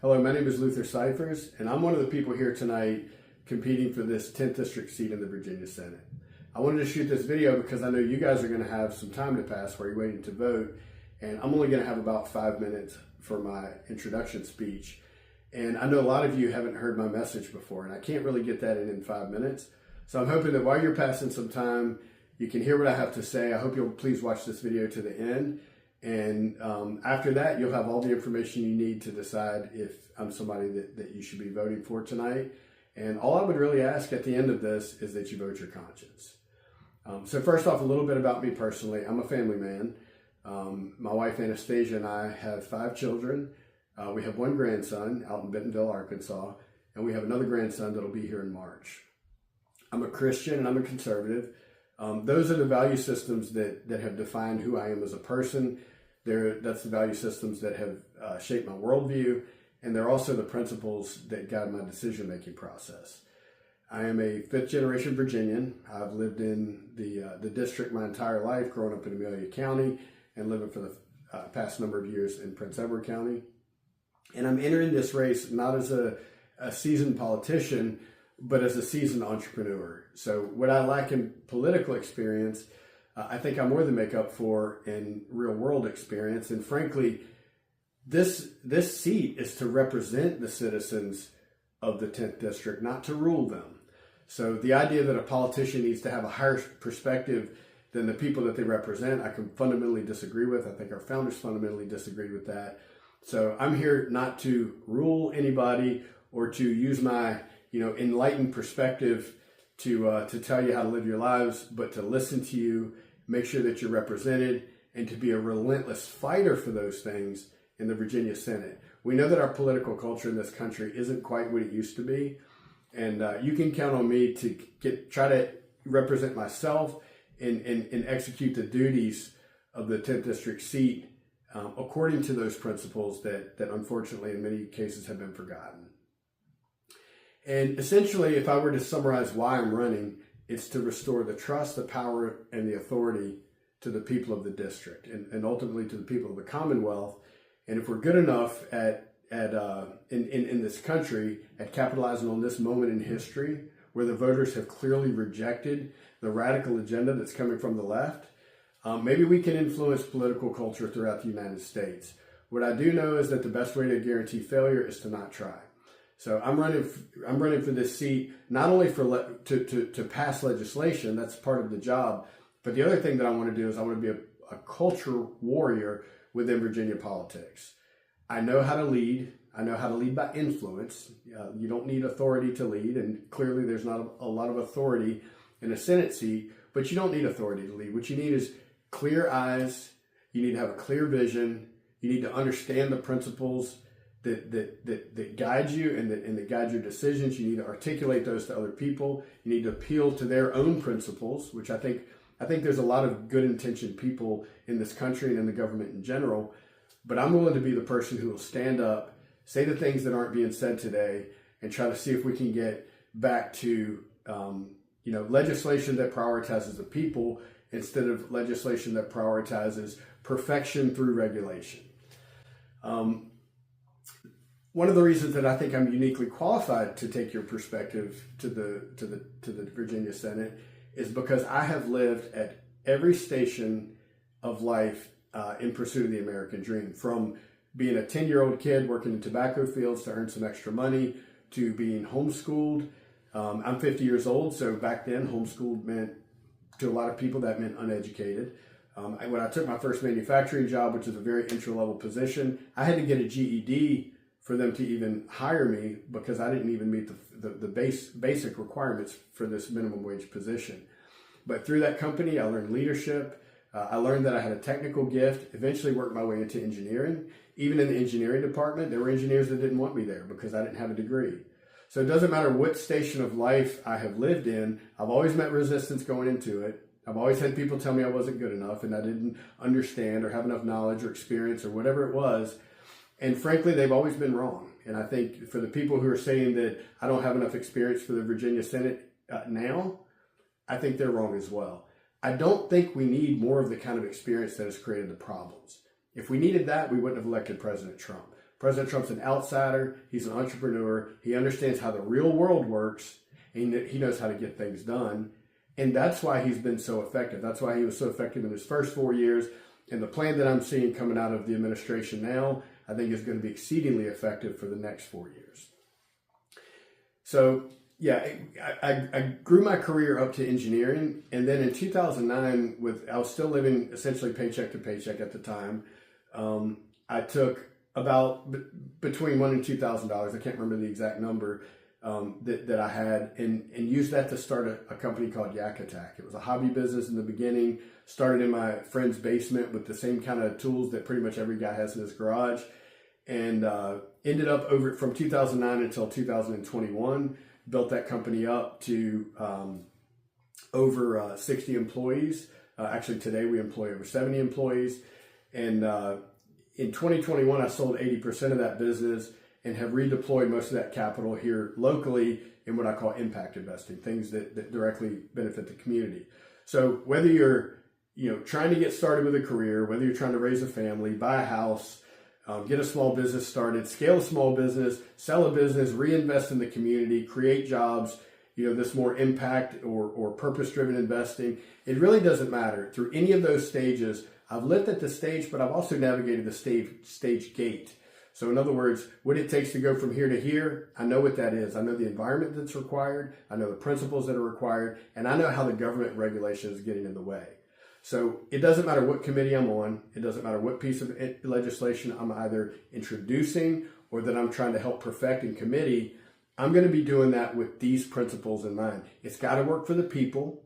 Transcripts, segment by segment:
Hello, my name is Luther Cifers, and I'm one of the people here tonight competing for this 10th district seat in the Virginia Senate. I wanted to shoot this video because I know you guys are going to have some time to pass while you're waiting to vote, and I'm only going to have about 5 minutes for my introduction speech. And I know a lot of you haven't heard my message before, and I can't really get that in 5 minutes. So I'm hoping that while you're passing some time, you can hear what I have to say. I hope you'll please watch this video to the end. And after that, you'll have all the information you need to decide if I'm somebody that you should be voting for tonight. And all I would really ask at the end of this is that you vote your conscience. So first off, a little bit about me personally. I'm a family man. My wife Anastasia and I have 5 children. We have 1 grandson out in Bentonville, Arkansas, and we have another grandson that'll be here in March. I'm a Christian and I'm a conservative. Those are the value systems that have defined who I am as a person. That's the value systems that have shaped my worldview, and they're also the principles that guide my decision-making process. I am a 5th generation Virginian. I've lived in the district my entire life, growing up in Amelia County and living for the past number of years in Prince Edward County. And I'm entering this race not as a seasoned politician, but as a seasoned entrepreneur. So what I lack in political experience, I think I more than make up for in real world experience. And frankly, this seat is to represent the citizens of the 10th district, not to rule them. So the idea that a politician needs to have a higher perspective than the people that they represent, I can fundamentally disagree with. I think our founders fundamentally disagreed with that. So I'm here not to rule anybody or to use my enlightened perspective to tell you how to live your lives, but to listen to you, make sure that you're represented, and to be a relentless fighter for those things in the Virginia Senate. We know that our political culture in this country isn't quite what it used to be, and you can count on me to try to represent myself and execute the duties of the 10th district seat according to those principles that unfortunately in many cases have been forgotten. And essentially, if I were to summarize why I'm running, it's to restore the trust, the power, and the authority to the people of the district and ultimately to the people of the Commonwealth. And if we're good enough in this country at capitalizing on this moment in history where the voters have clearly rejected the radical agenda that's coming from the left, maybe we can influence political culture throughout the United States. What I do know is that the best way to guarantee failure is to not try. So I'm running for this seat, not only to pass legislation, that's part of the job, but the other thing that I want to do is I want to be a culture warrior within Virginia politics. I know how to lead. I know how to lead by influence. You don't need authority to lead, and clearly there's not a lot of authority in a Senate seat, but you don't need authority to lead. What you need is clear eyes. You need to have a clear vision. You need to understand the principles that guide you and that guide your decisions. You need to articulate those to other people. You need to appeal to their own principles, which I think there's a lot of good intentioned people in this country and in the government in general. But I'm willing to be the person who will stand up, say the things that aren't being said today, and try to see if we can get back to legislation that prioritizes the people instead of legislation that prioritizes perfection through regulation. One of the reasons that I think I'm uniquely qualified to take your perspective to the Virginia Senate is because I have lived at every station of life in pursuit of the American dream, from being a 10-year-old kid working in tobacco fields to earn some extra money, to being homeschooled. I'm 50 years old, so back then homeschooled meant, to a lot of people, that meant uneducated. When I took my first manufacturing job, which is a very entry-level position, I had to get a GED for them to even hire me because I didn't even meet the basic requirements for this minimum wage position. But through that company, I learned leadership. I learned that I had a technical gift, eventually worked my way into engineering. Even in the engineering department, there were engineers that didn't want me there because I didn't have a degree. So it doesn't matter what station of life I have lived in, I've always met resistance going into it. I've always had people tell me I wasn't good enough and I didn't understand or have enough knowledge or experience or whatever it was. And frankly, they've always been wrong. And I think for the people who are saying that I don't have enough experience for the Virginia Senate now, I think they're wrong as well. I don't think we need more of the kind of experience that has created the problems. If we needed that, we wouldn't have elected President Trump. President Trump's an outsider. He's an entrepreneur. He understands how the real world works, and he knows how to get things done. And that's why he's been so effective. That's why he was so effective in his first 4 years. And the plan that I'm seeing coming out of the administration now, I think is going to be exceedingly effective for the next 4 years. So, yeah, I grew my career up to engineering. And then in 2009, I was still living essentially paycheck to paycheck at the time. I took about between $1,000 and $2,000. I can't remember the exact number that I had, and used that to start a company called Yak Attack. It was a hobby business in the beginning. Started in my friend's basement with the same kind of tools that pretty much every guy has in his garage, and ended up from 2009 until 2021. Built that company up to over 60 employees. Actually, today we employ over 70 employees, and in 2021, I sold 80% of that business and have redeployed most of that capital here locally in what I call impact investing, things that directly benefit the community. So whether you're trying to get started with a career, whether you're trying to raise a family, buy a house, get a small business started, scale a small business, sell a business, reinvest in the community, create jobs, this more impact or purpose-driven investing, it really doesn't matter. Through any of those stages, I've lived at the stage, but I've also navigated the stage gate. So in other words, what it takes to go from here to here, I know what that is. I know the environment that's required. I know the principles that are required. And I know how the government regulation is getting in the way. So it doesn't matter what committee I'm on. It doesn't matter what piece of legislation I'm either introducing or that I'm trying to help perfect in committee. I'm going to be doing that with these principles in mind. It's got to work for the people.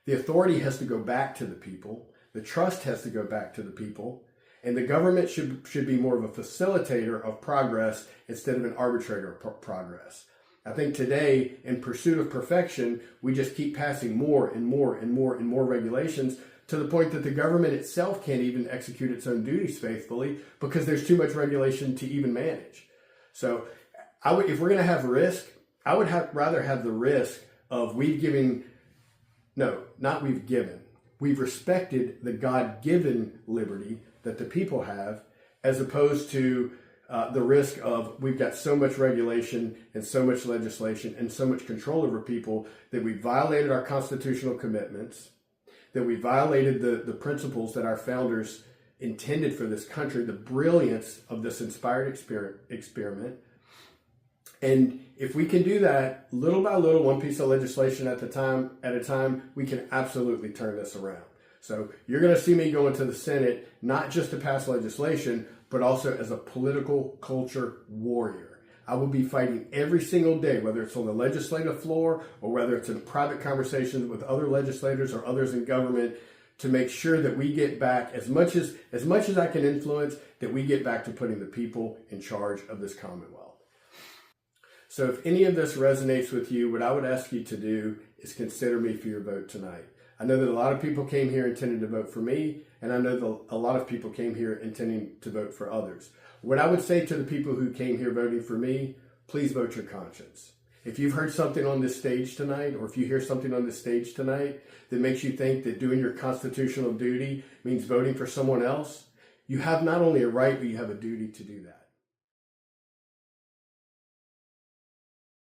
The authority has to go back to the people. The trust has to go back to the people. And the government should be more of a facilitator of progress instead of an arbitrator of progress. I think today, in pursuit of perfection, we just keep passing more and more and more and more regulations to the point that the government itself can't even execute its own duties faithfully because there's too much regulation to even manage. So if we're going to have risk, I would rather have the risk of we've respected the God-given liberty that the people have, as opposed to the risk of we've got so much regulation and so much legislation and so much control over people that we violated our constitutional commitments, that we violated the principles that our founders intended for this country, the brilliance of this inspired experiment. And if we can do that little by little, one piece of legislation at a time, we can absolutely turn this around. So you're going to see me go into the Senate, not just to pass legislation, but also as a political culture warrior. I will be fighting every single day, whether it's on the legislative floor or whether it's in private conversations with other legislators or others in government, to make sure that we get back as much as I can influence, that we get back to putting the people in charge of this Commonwealth. So if any of this resonates with you, what I would ask you to do is consider me for your vote tonight. I know that a lot of people came here intending to vote for me, and I know that a lot of people came here intending to vote for others. What I would say to the people who came here voting for me, please vote your conscience. If you've heard something on this stage tonight, or if you hear something on this stage tonight that makes you think that doing your constitutional duty means voting for someone else, you have not only a right, but you have a duty to do that.